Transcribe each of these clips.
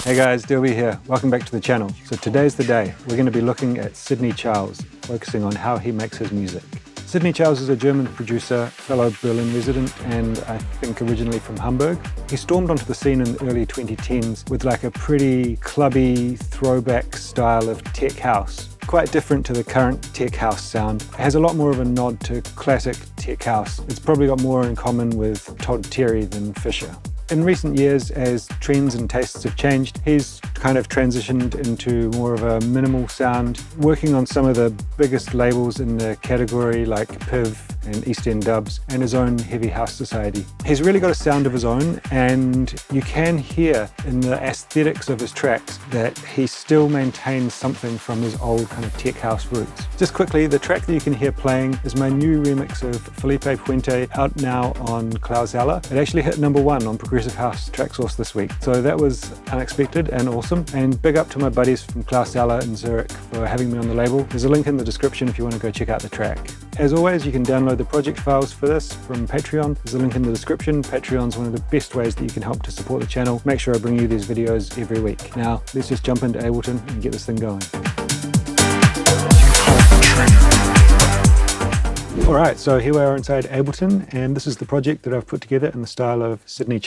Hey guys, Groovy here. Welcome back to the channel. So today's the day. We're going to be looking at Sidney, focusing on how he makes his music. Sidney is a German producer, fellow Berlin resident, and I think originally from Hamburg. He stormed onto the scene in the early 2010s with like a pretty clubby throwback style of tech house. Quite different to the current tech house sound. It has a lot more of a nod to classic tech house. It's probably got more in common with Todd Terry than Fisher. In recent years, as trends and tastes have changed, he's kind of transitioned into more of a minimal sound, working on some of the biggest labels in the category like PIV and East End dubs, and his own heavy house society. He's really got a sound of his own, and you can hear in the aesthetics of his tracks that he still maintains something from his old kind of tech house roots. Just quickly, the track that you can hear playing is my new remix of Felipe Puente, out now on Klausala. It actually hit #1 on Progressive House Track Source this week, so that was unexpected and awesome. And big up to my buddies from Klausala in Zurich for having me on the label. There's a link in the description if you want to go check out the track. As always, you can download the project files for this from Patreon. There's a link in the description. Patreon's one of the best ways that you can help to support the channel. Make sure I bring you these videos every week. Now, let's just jump into Ableton and get this thing going. Alright, so here we are inside Ableton, and this is the project that I've put together in the style of Sidney.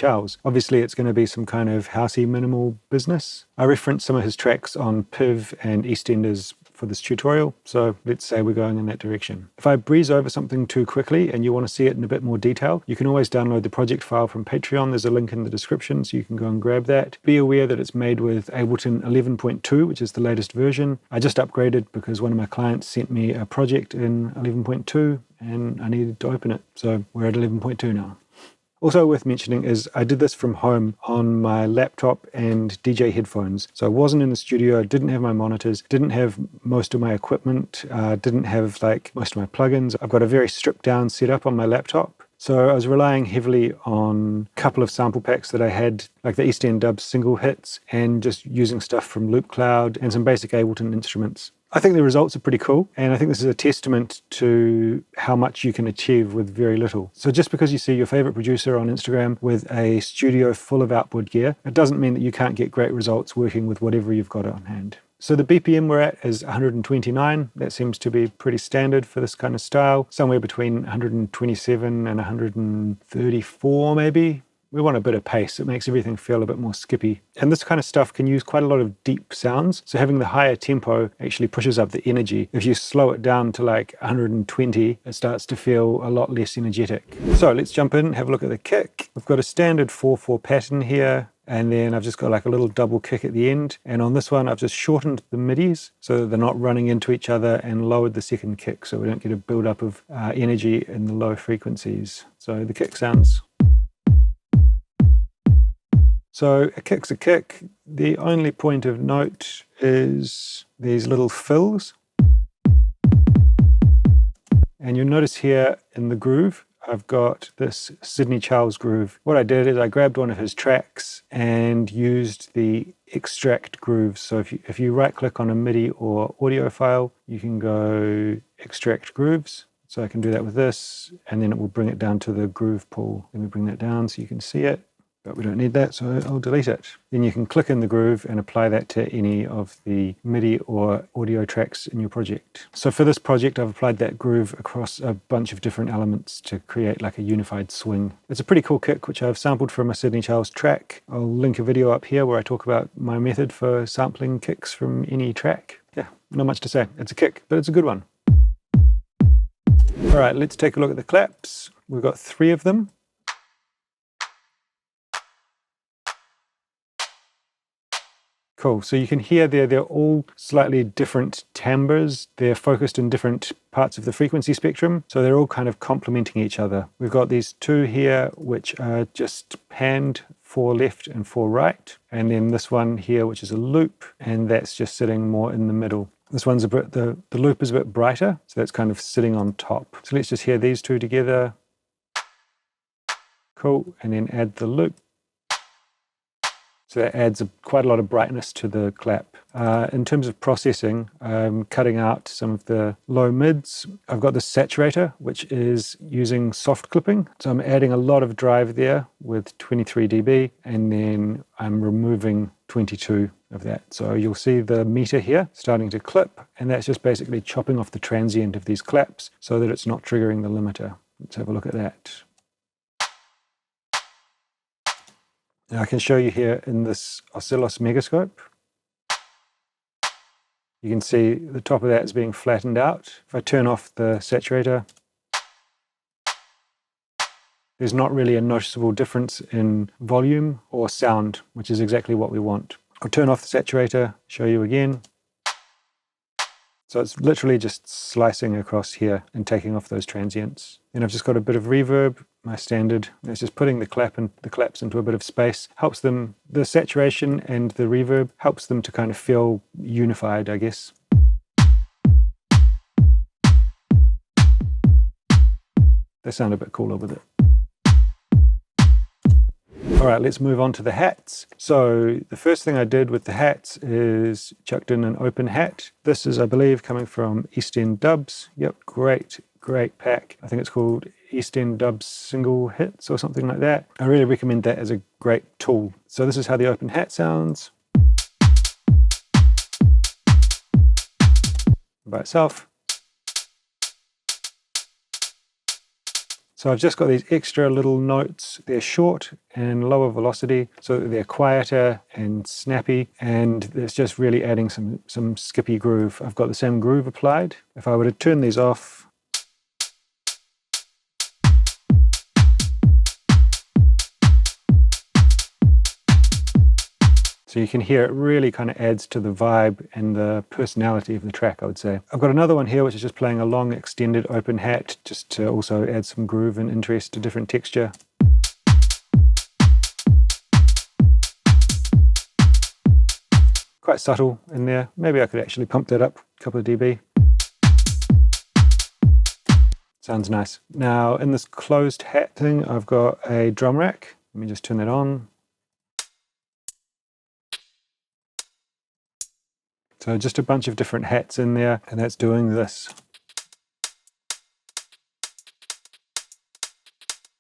Obviously it's going to be some kind of housey minimal business. I referenced some of his tracks on PIV and EastEnders for this tutorial, so let's say we're going in that direction. If I breeze over something too quickly and you want to see it in a bit more detail, you can always download the project file from Patreon. There's a link in the description so you can go and grab that. Be aware that it's made with Ableton 11.2, which is the latest version. I just upgraded because one of my clients sent me a project in 11.2 and I needed to open it, so we're at 11.2 now. Also worth mentioning is I did this from home on my laptop and DJ headphones. So I wasn't in the studio, didn't have my monitors, didn't have most of my equipment, didn't have like most of my plugins. I've got a very stripped down setup on my laptop. So I was relying heavily on a couple of sample packs that I had, like the East End Dubs single hits, and just using stuff from Loop Cloud and some basic Ableton instruments. I think the results are pretty cool, and I think this is a testament to how much you can achieve with very little. So just because you see your favorite producer on Instagram with a studio full of outboard gear, it doesn't mean that you can't get great results working with whatever you've got on hand. So the BPM we're at is 129. That seems to be pretty standard for this kind of style, somewhere between 127 and 134 maybe. We want a bit of pace. It makes everything feel a bit more skippy. And this kind of stuff can use quite a lot of deep sounds. So having the higher tempo actually pushes up the energy. If you slow it down to like 120, it starts to feel a lot less energetic. So let's jump in and have a look at the kick. We've got a standard 4/4 pattern here. And then I've just got like a little double kick at the end. And on this one, I've just shortened the midis so that they're not running into each other, and lowered the second kick so we don't get a build-up of energy in the low frequencies. So the kick sounds. So a kick's a kick. The only point of note is these little fills. And you'll notice here in the groove, I've got this Sidney groove. What I did is I grabbed one of his tracks and used the extract grooves. So if you right click on a MIDI or audio file, you can go extract grooves. So I can do that with this, and then it will bring it down to the groove pool. Let me bring that down so you can see it. But we don't need that, so I'll delete it. Then you can click in the groove and apply that to any of the MIDI or audio tracks in your project. So for this project, I've applied that groove across a bunch of different elements to create like a unified swing. It's a pretty cool kick, which I've sampled from a Sidney track. I'll link a video up here where I talk about my method for sampling kicks from any track. Yeah, not much to say. It's a kick, but it's a good one. All right, let's take a look at the claps. We've got 3 of them. Cool, so you can hear they're all slightly different timbres. They're focused in different parts of the frequency spectrum, so they're all kind of complementing each other. We've got these 2 here, which are just panned 4 left and 4 right, and then this one here, which is a loop, and that's just sitting more in the middle. This one's a bit, the loop is a bit brighter, so that's kind of sitting on top. So let's just hear these 2 together. Cool, and then add the loop. So that adds quite a lot of brightness to the clap. In terms of processing, I'm cutting out some of the low mids. I've got the saturator, which is using soft clipping. So I'm adding a lot of drive there with 23 dB, and then I'm removing 22 of that. So you'll see the meter here starting to clip, and that's just basically chopping off the transient of these claps so that it's not triggering the limiter. Let's have a look at that. Now I can show you here in this oscillos megascope. You can see the top of that is being flattened out. If I turn off the saturator, there's not really a noticeable difference in volume or sound, which is exactly what we want. I'll turn off the saturator, show you again. So it's literally just slicing across here and taking off those transients. And I've just got a bit of reverb, my standard. It's just putting the claps into a bit of space. Helps them, the saturation and the reverb helps them to kind of feel unified, I guess. They sound a bit cooler with it. All right, let's move on to the hats. So the first thing I did with the hats is chucked in an open hat. This is, I believe, coming from East End Dubs. Yep, great pack. I think it's called East End Dubs Single Hits or something like that. I really recommend that as a great tool. So this is how the open hat sounds by itself. So I've just got these extra little notes. They're short and lower velocity, so that they're quieter and snappy, and it's just really adding some skippy groove. I've got the same groove applied. If I were to turn these off, so you can hear it really kind of adds to the vibe and the personality of the track, I would say. I've got another one here which is just playing a long extended open hat, just to also add some groove and interest to different texture. Quite subtle in there. Maybe I could actually pump that up a couple of dB. Sounds nice. Now in this closed hat thing, I've got a drum rack. Let me just turn that on. So just a bunch of different hats in there, and that's doing this.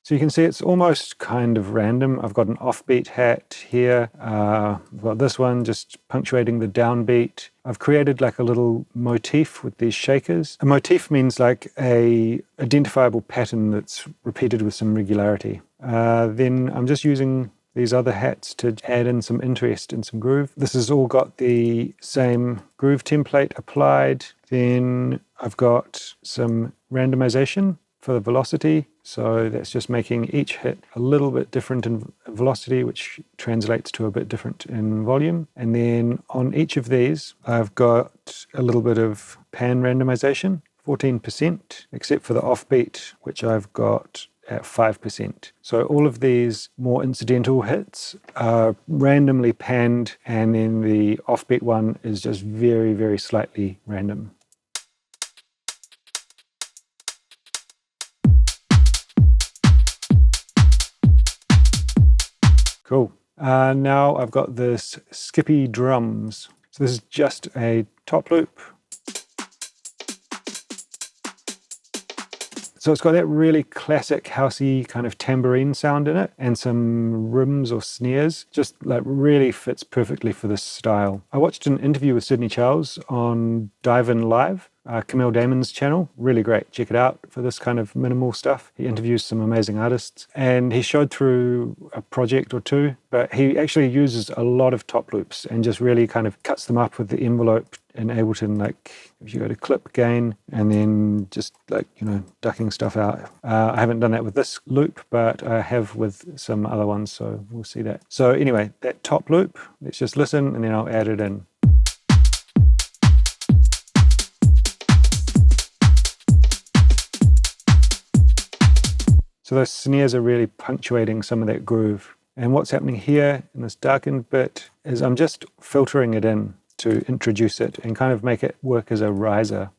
So you can see it's almost kind of random. I've got an offbeat hat here. I've got this one just punctuating the downbeat. I've created like a little motif with these shakers. A motif means like a identifiable pattern that's repeated with some regularity. Then I'm just using these other hats to add in some interest and some groove. This has all got the same groove template applied. Then I've got some randomization for the velocity. So that's just making each hit a little bit different in velocity, which translates to a bit different in volume. And then on each of these, I've got a little bit of pan randomization, 14%, except for the offbeat, which I've got at 5%. So all of these more incidental hits are randomly panned, and then the offbeat one is just very, very slightly random. Cool. Now I've got this skippy drums. So this is just a top loop. So it's got that really classic housey kind of tambourine sound in it, and some rims or snares. Just like really fits perfectly for this style. I watched an interview with Sidney on Dive In Live, Camille Damon's channel. Really great. Check it out for this kind of minimal stuff. He interviews some amazing artists, and he showed through a project or two, but he actually uses a lot of top loops and just really kind of cuts them up with the envelope in Ableton. Like if you go to clip gain and then just like, you know, ducking stuff out. I haven't done that with this loop, but I have with some other ones, so we'll see that. So anyway, that top loop, let's just listen and then I'll add it in. So those snares are really punctuating some of that groove. And what's happening here in this darkened bit is I'm just filtering it in to introduce it and kind of make it work as a riser.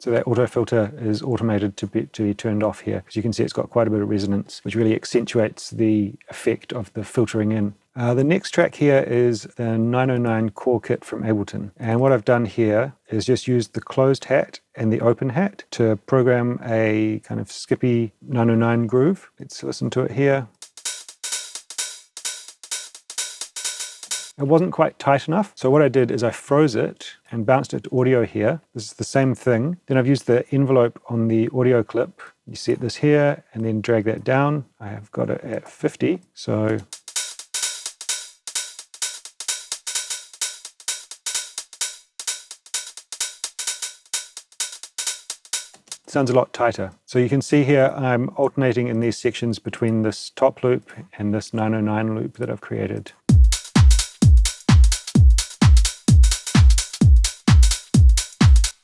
So that auto filter is automated to be turned off here, because you can see it's got quite a bit of resonance, which really accentuates the effect of the filtering in. The next track here is the 909 core kit from Ableton. And what I've done here is just use the closed hat and the open hat to program a kind of skippy 909 groove. Let's listen to it here. It wasn't quite tight enough, so what I did is I froze it and bounced it to audio here. This is the same thing. Then I've used the envelope on the audio clip. You set this here and then drag that down. I have got it at 50, so sounds a lot tighter. So you can see here I'm alternating in these sections between this top loop and this 909 loop that I've created.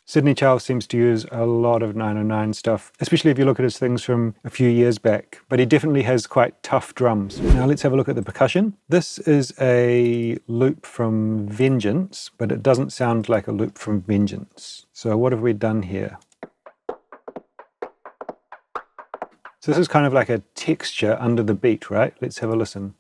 Sidney Charles seems to use a lot of 909 stuff, especially if you look at his things from a few years back, but he definitely has quite tough drums. Now let's have a look at the percussion. This is a loop from Vengeance, but it doesn't sound like a loop from Vengeance. So what have we done here? So this is kind of like a texture under the beat, right? Let's have a listen.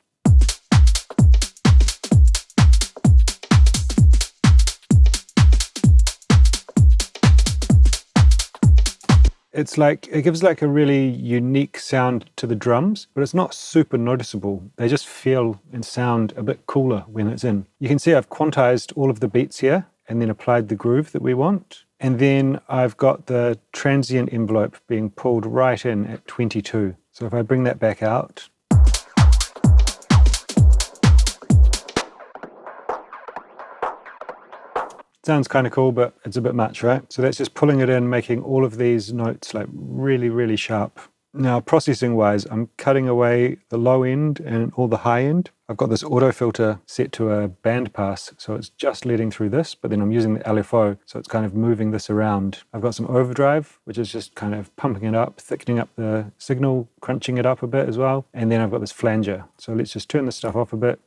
It's like, it gives like a really unique sound to the drums, but it's not super noticeable. They just feel and sound a bit cooler when it's in. You can see I've quantized all of the beats here and then applied the groove that we want. And then I've got the transient envelope being pulled right in at 22. So if I bring that back out, sounds kind of cool, but it's a bit much, right? So that's just pulling it in, making all of these notes like really, really sharp. Now, processing wise, I'm cutting away the low end and all the high end. I've got this auto filter set to a band pass, so it's just letting through this, but then I'm using the LFO, so it's kind of moving this around. I've got some overdrive, which is just kind of pumping it up, thickening up the signal, crunching it up a bit as well. And then I've got this flanger. So let's just turn this stuff off a bit.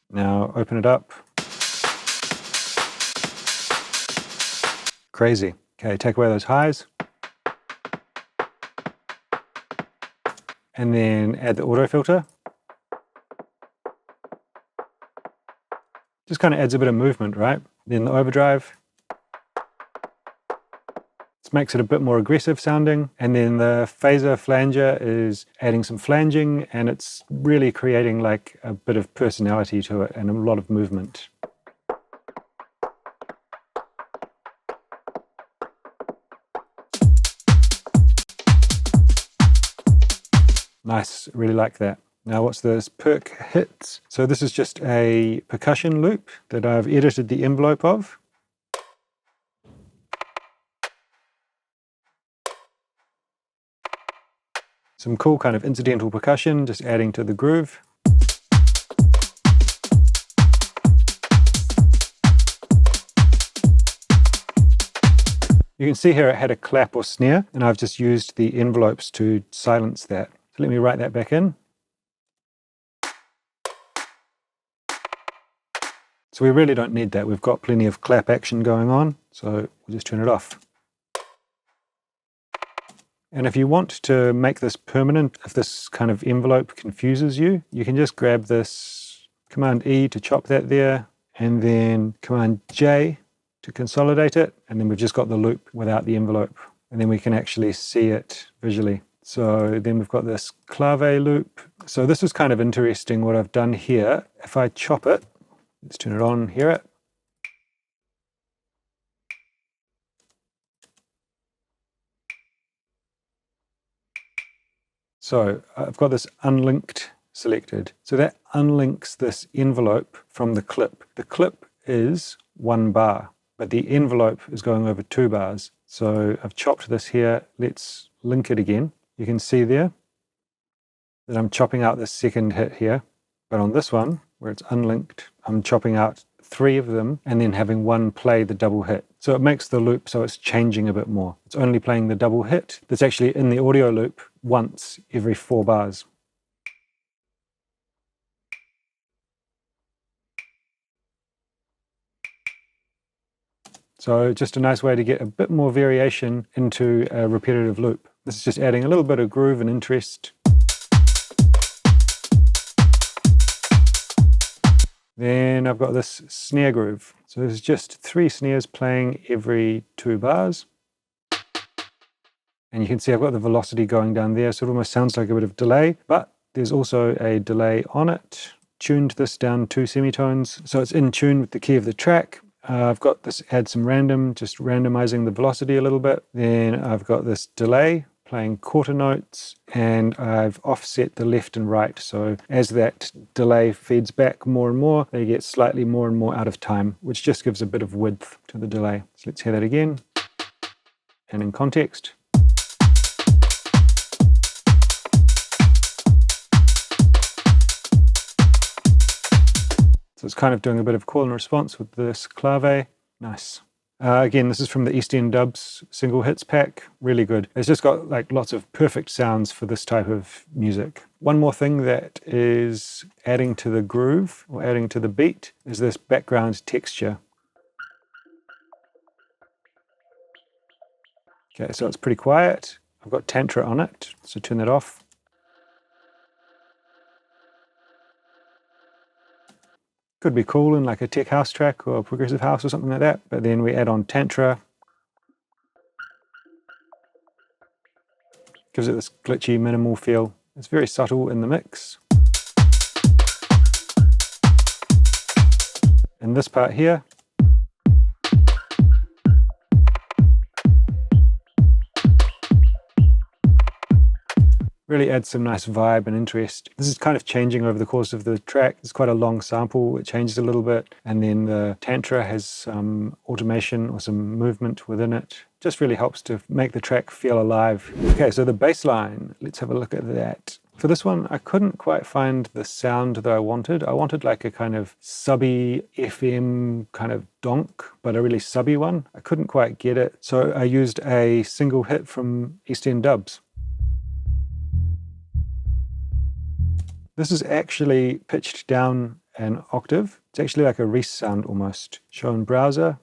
Now open it up. Crazy. Okay, take away those highs. And then add the auto filter. Just kind of adds a bit of movement, right? Then the overdrive. This makes it a bit more aggressive sounding. And then the phaser flanger is adding some flanging, and it's really creating like a bit of personality to it and a lot of movement. Nice, really like that. Now what's this? Perk hits. So this is just a percussion loop that I've edited the envelope of. Some cool kind of incidental percussion, just adding to the groove. You can see here it had a clap or snare, and I've just used the envelopes to silence that. So let me write that back in. So we really don't need that. We've got plenty of clap action going on, so we'll just turn it off. And if you want to make this permanent, if this kind of envelope confuses you, you can just grab this Command E to chop that there, and then Command J to consolidate it, and then we've just got the loop without the envelope, and then we can actually see it visually. So then we've got this clave loop. So this is kind of interesting what I've done here. If I chop it, let's turn it on, hear it. So I've got this unlinked selected. So that unlinks this envelope from the clip. The clip is 1 bar, but the envelope is going over 2 bars. So I've chopped this here. Let's link it again. You can see there that I'm chopping out this second hit here, but on this one, where it's unlinked, I'm chopping out 3 of them and then having one play the double hit. So it makes the loop so it's changing a bit more. It's only playing the double hit that's actually in the audio loop once every 4 bars. So just a nice way to get a bit more variation into a repetitive loop. This is just adding a little bit of groove and interest. Then I've got this snare groove. So there's just 3 snares playing every 2 bars. And you can see I've got the velocity going down there, so it almost sounds like a bit of delay, but there's also a delay on it. Tuned this down 2 semitones, so it's in tune with the key of the track. I've got this add some random, just randomizing the velocity a little bit. Then I've got this delay playing quarter notes, and I've offset the left and right. So as that delay feeds back more and more, they get slightly more and more out of time, which just gives a bit of width to the delay. So let's hear that again. And in context. So it's kind of doing a bit of call and response with this clave. Nice. Again, this is from the East End Dubs single hits pack. Really good. It's just got like lots of perfect sounds for this type of music. One more thing that is adding to the groove or adding to the beat is this background texture. Okay, so it's pretty quiet. I've got Tantra on it, so turn that off. Could be cool in like a tech house track or a progressive house or something like that, but then we add on Tantra. Gives it this glitchy, minimal feel. It's very subtle in the mix. And this part here, really adds some nice vibe and interest. This is kind of changing over the course of the track. It's quite a long sample. It changes a little bit. And then the Tantra has some automation or some movement within it. Just really helps to make the track feel alive. Okay, so the bass line, let's have a look at that. For this one, I couldn't quite find the sound that I wanted. I wanted like a kind of subby FM kind of donk, but a really subby one. I couldn't quite get it. So I used a single hit from East End Dubs. This is actually pitched down an octave. It's actually like a Reese sound almost. Show in browser.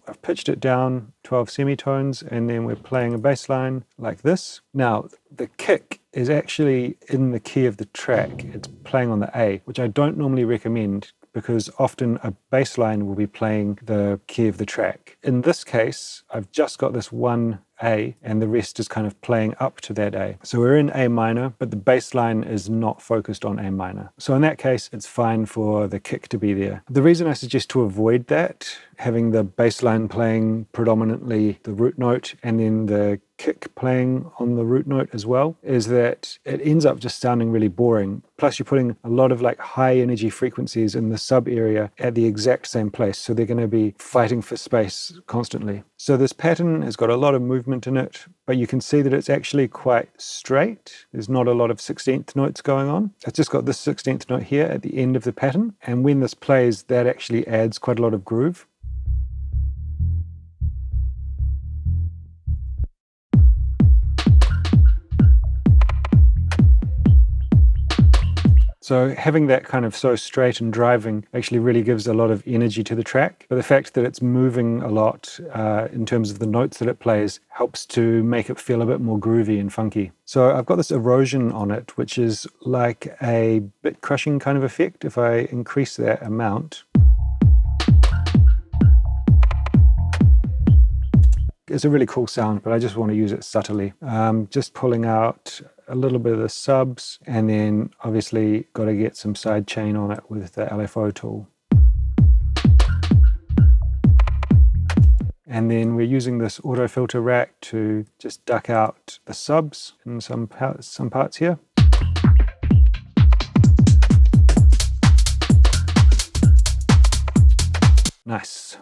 I've pitched it down 12 semitones, and then we're playing a bass line like this. Now, the kick is actually in the key of the track. It's playing on the A, which I don't normally recommend because often a bass line will be playing the key of the track. In this case, I've just got this one A, and the rest is kind of playing up to that A. So we're in A minor, but the bass line is not focused on A minor. So in that case, it's fine for the kick to be there. The reason I suggest to avoid that, having the bass line playing predominantly the root note and then the kick playing on the root note as well, is that it ends up just sounding really boring. Plus you're putting a lot of like high energy frequencies in the sub area at the exact same place. So they're going to be fighting for space constantly. So this pattern has got a lot of movement in it, but you can see that it's actually quite straight. There's not a lot of 16th notes going on. It's just got this 16th note here at the end of the pattern. And when this plays, that actually adds quite a lot of groove. So having that kind of so straight and driving actually really gives a lot of energy to the track. But the fact that it's moving a lot in terms of the notes that it plays helps to make it feel a bit more groovy and funky. So I've got this erosion on it, which is like a bit crushing kind of effect. If I increase that amount, it's a really cool sound, but I just want to use it subtly. Just pulling out a little bit of the subs, and then obviously got to get some side chain on it with the LFO tool. And then we're using this auto filter rack to just duck out the subs in some parts here. Nice.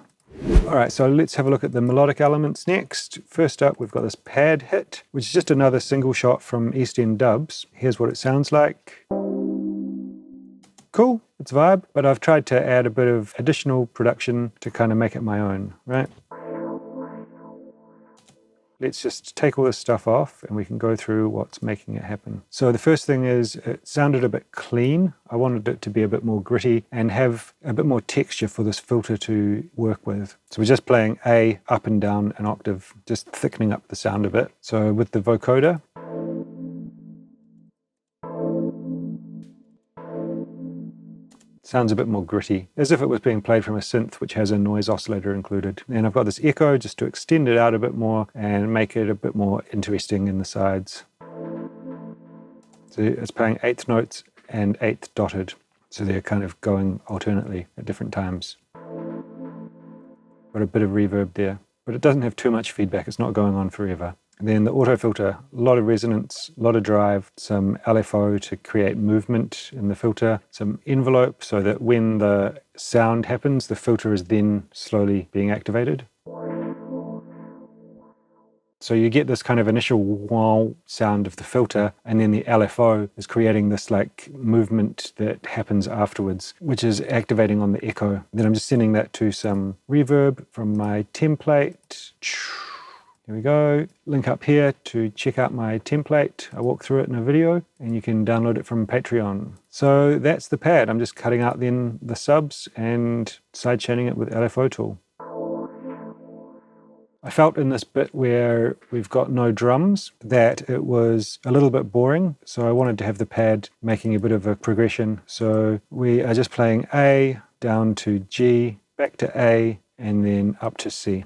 All right, so let's have a look at the melodic elements next. First up, we've got this pad hit, which is just another single shot from East End Dubs. Here's what it sounds like. Cool, it's vibe, but I've tried to add a bit of additional production to kind of make it my own, right? let's just take all this stuff off and we can go through what's making it happen. So the first thing is it sounded a bit clean. I wanted it to be a bit more gritty and have a bit more texture for this filter to work with. So we're just playing A up and down an octave, just thickening up the sound a bit. So with the vocoder, sounds a bit more gritty, as if it was being played from a synth which has a noise oscillator included. And I've got this echo just to extend it out a bit more and make it a bit more interesting in the sides. So it's playing eighth notes and eighth dotted, so they're kind of going alternately at different times. Got a bit of reverb there, but it doesn't have too much feedback, it's not going on forever. And then the auto filter, a lot of resonance, a lot of drive, some LFO to create movement in the filter, some envelope so that when the sound happens, the filter is then slowly being activated. So you get this kind of initial wow sound of the filter, and then the LFO is creating this like movement that happens afterwards, which is activating on the echo. Then I'm just sending that to some reverb from my template. Here we go. Link up here to check out my template. I walk through it in a video and you can download it from Patreon. So that's the pad. I'm just cutting out then the subs and sidechaining it with LFO tool. I felt in this bit where we've got no drums that it was a little bit boring, so I wanted to have the pad making a bit of a progression. So we are just playing A down to G, back to A, and then up to C.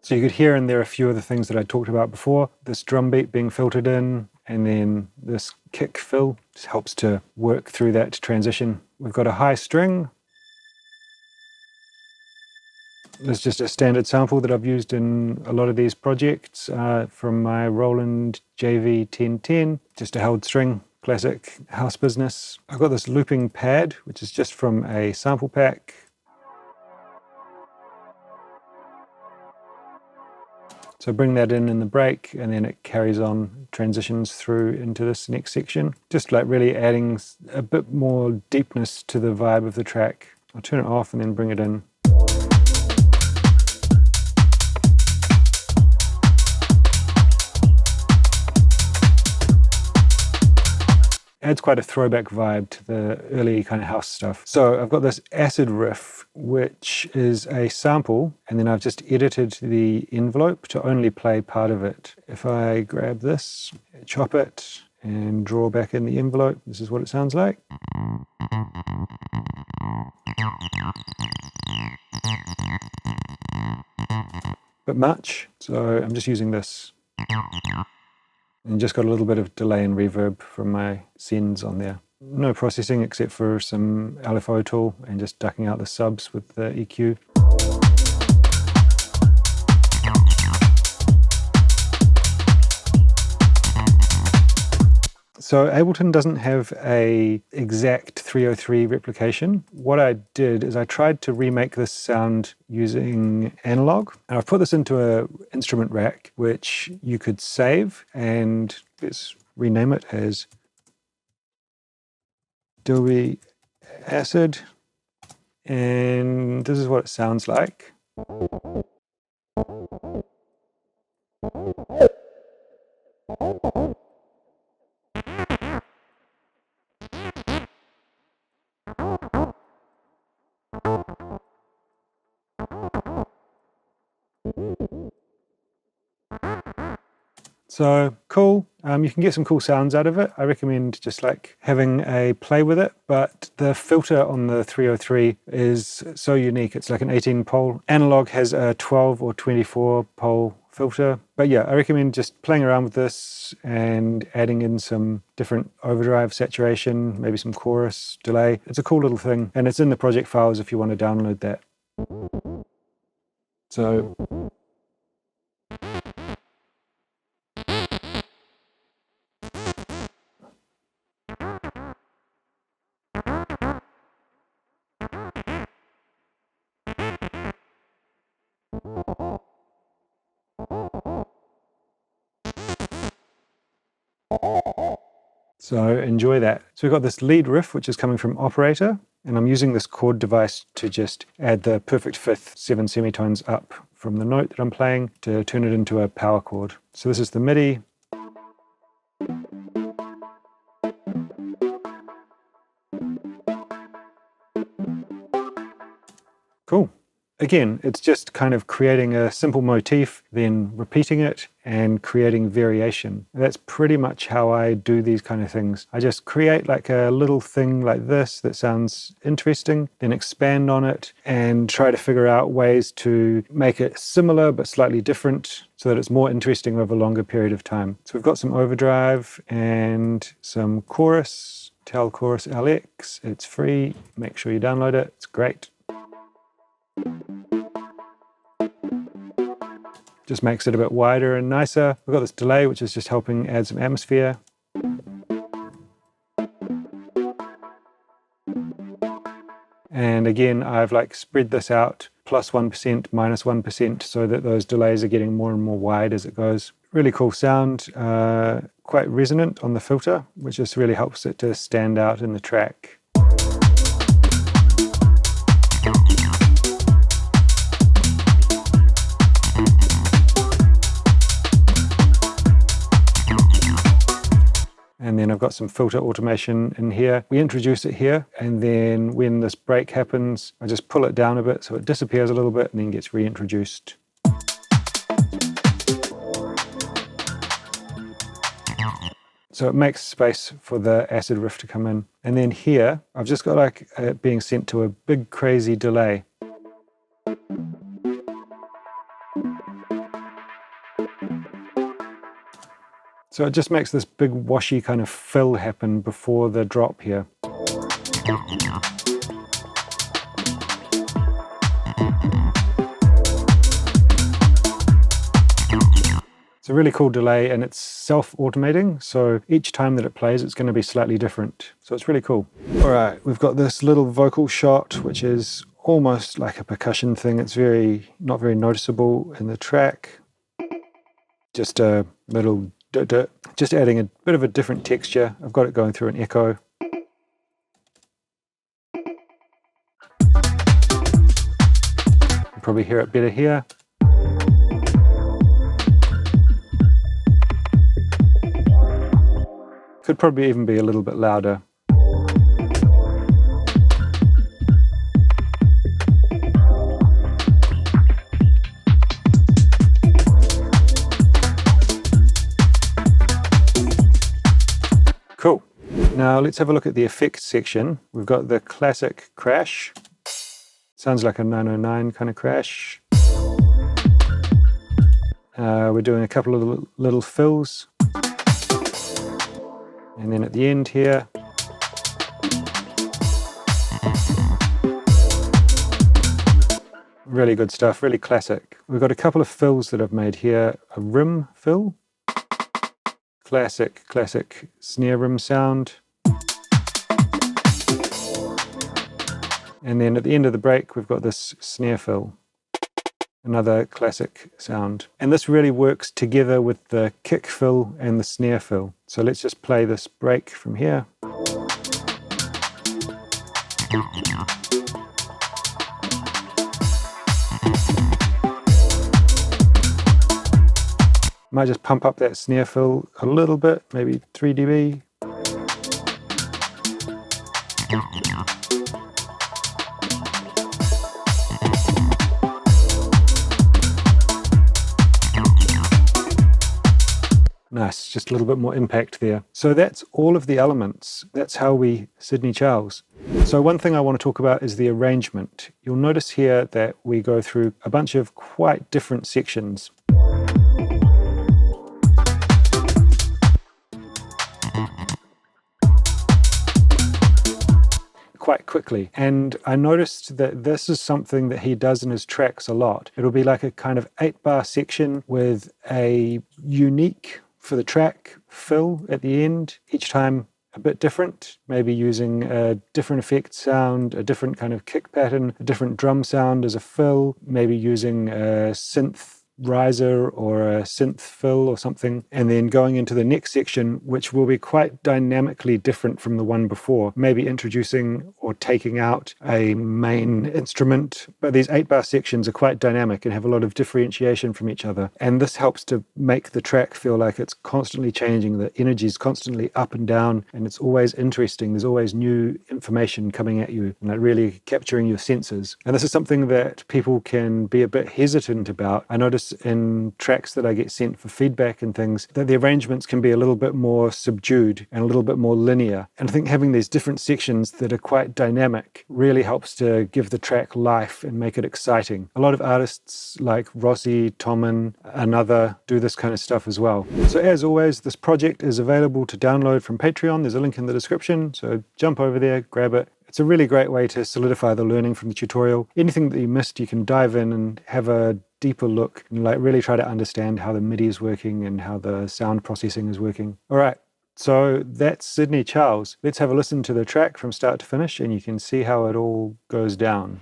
So you could hear in there a few of the things that I talked about before, this drum beat being filtered in, and then this kick fill just helps to work through that transition. We've got a high string. It's just a standard sample that I've used in a lot of these projects from my Roland JV 1010, just a held string, classic house business. I've got this looping pad, which is just from a sample pack. So bring that in the break, and then it carries on, transitions through into this next section. Just like really adding a bit more deepness to the vibe of the track. I'll turn it off and then bring it in. Adds quite a throwback vibe to the early kind of house stuff. So I've got this acid riff, which is a sample, and then I've just edited the envelope to only play part of it. If I grab this, chop it, and draw back in the envelope, this is what it sounds like. But much, so I'm just using this. And just got a little bit of delay and reverb from my sends on there. No processing except for some LFO tool and just ducking out the subs with the EQ. So Ableton doesn't have a exact 303 replication. What I did is I tried to remake this sound using analog. And I've put this into an instrument rack, which you could save, and let's rename it as Groovy Acid. And this is what it sounds like. So cool, you can get some cool sounds out of it. I recommend just like having a play with it, but the filter on the 303 is so unique. It's like an 18 pole. Analog has a 12 or 24 pole filter. But yeah, I recommend just playing around with this and adding in some different overdrive, saturation, maybe some chorus, delay. It's a cool little thing, and it's in the project files if you want to download that. So So enjoy that. So we've got this lead riff, which is coming from Operator, and I'm using this chord device to just add the perfect fifth 7 semitones up from the note that I'm playing to turn it into a power chord. So this is the MIDI. Cool. Again, it's just kind of creating a simple motif, then repeating it and creating variation. That's pretty much how I do these kind of things. I just create like a little thing like this that sounds interesting, then expand on it and try to figure out ways to make it similar but slightly different so that it's more interesting over a longer period of time. So we've got some overdrive and some chorus, Tel Chorus LX. It's free. Make sure you download it. It's great. Just makes it a bit wider and nicer. We've got this delay, which is just helping add some atmosphere. And again, I've like spread this out +1%, -1%, so that those delays are getting more and more wide as it goes. Really cool sound, quite resonant on the filter, which just really helps it to stand out in the track. And then I've got some filter automation in here. We introduce it here, and then when this break happens, I just pull it down a bit so it disappears a little bit and then gets reintroduced. So it makes space for the acid riff to come in. And then here, I've just got like it being sent to a big crazy delay. So it just makes this big washy kind of fill happen before the drop here. It's a really cool delay and it's self-automating, so each time that it plays it's going to be slightly different. So it's really cool. Alright, we've got this little vocal shot which is almost like a percussion thing. It's not very noticeable in the track. Just a little just adding a bit of a different texture. I've got it going through an echo. You probably hear it better here. Could probably even be a little bit louder. Cool. Now let's have a look at the effects section. We've got the classic crash. Sounds like a 909 kind of crash. We're doing a couple of little fills. And then at the end here, really good stuff, really classic. We've got a couple of fills that I've made here. A rim fill. Classic snare rim sound. And then at the end of the break, we've got this snare fill. Another classic sound. And this really works together with the kick fill and the snare fill. So let's just play this break from here. Might just pump up that snare fill a little bit, maybe 3 dB. Nice, just a little bit more impact there. So that's all of the elements. That's how we Sidney Charles. So one thing I want to talk about is the arrangement. You'll notice here that we go through a bunch of quite different sections. Quite quickly, and I noticed that this is something that he does in his tracks a lot. It'll be like a kind of 8-bar section with a unique for the track fill at the end, each time a bit different, maybe using a different effect sound, a different kind of kick pattern, a different drum sound as a fill, maybe using a synth riser or a synth fill or something, and then going into the next section, which will be quite dynamically different from the one before, maybe introducing or taking out a main instrument. But these 8-bar sections are quite dynamic and have a lot of differentiation from each other, and this helps to make the track feel like it's constantly changing. The energy is constantly up and down, and it's always interesting. There's always new information coming at you and like really capturing your senses. And this is something that people can be a bit hesitant about. I notice in tracks that I get sent for feedback and things that the arrangements can be a little bit more subdued and a little bit more linear. And I think having these different sections that are quite dynamic really helps to give the track life and make it exciting. A lot of artists like Rossi, Tommen, Another do this kind of stuff as well. So as always, this project is available to download from Patreon. There's a link in the description, so jump over there, grab it. It's a really great way to solidify the learning from the tutorial. Anything that you missed, you can dive in and have a deeper look and like really try to understand how the MIDI is working and how the sound processing is working. All right, so that's Sidney Charles. Let's have a listen to the track from start to finish and you can see how it all goes down.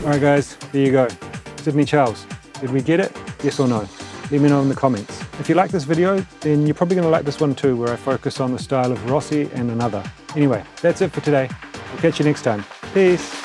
Alright guys, there you go. Sidney Charles. Did we get it? Yes or no? Let me know in the comments. If you like this video, then you're probably going to like this one too, where I focus on the style of Rossi and Another. Anyway, that's it for today. I'll catch you next time. Peace!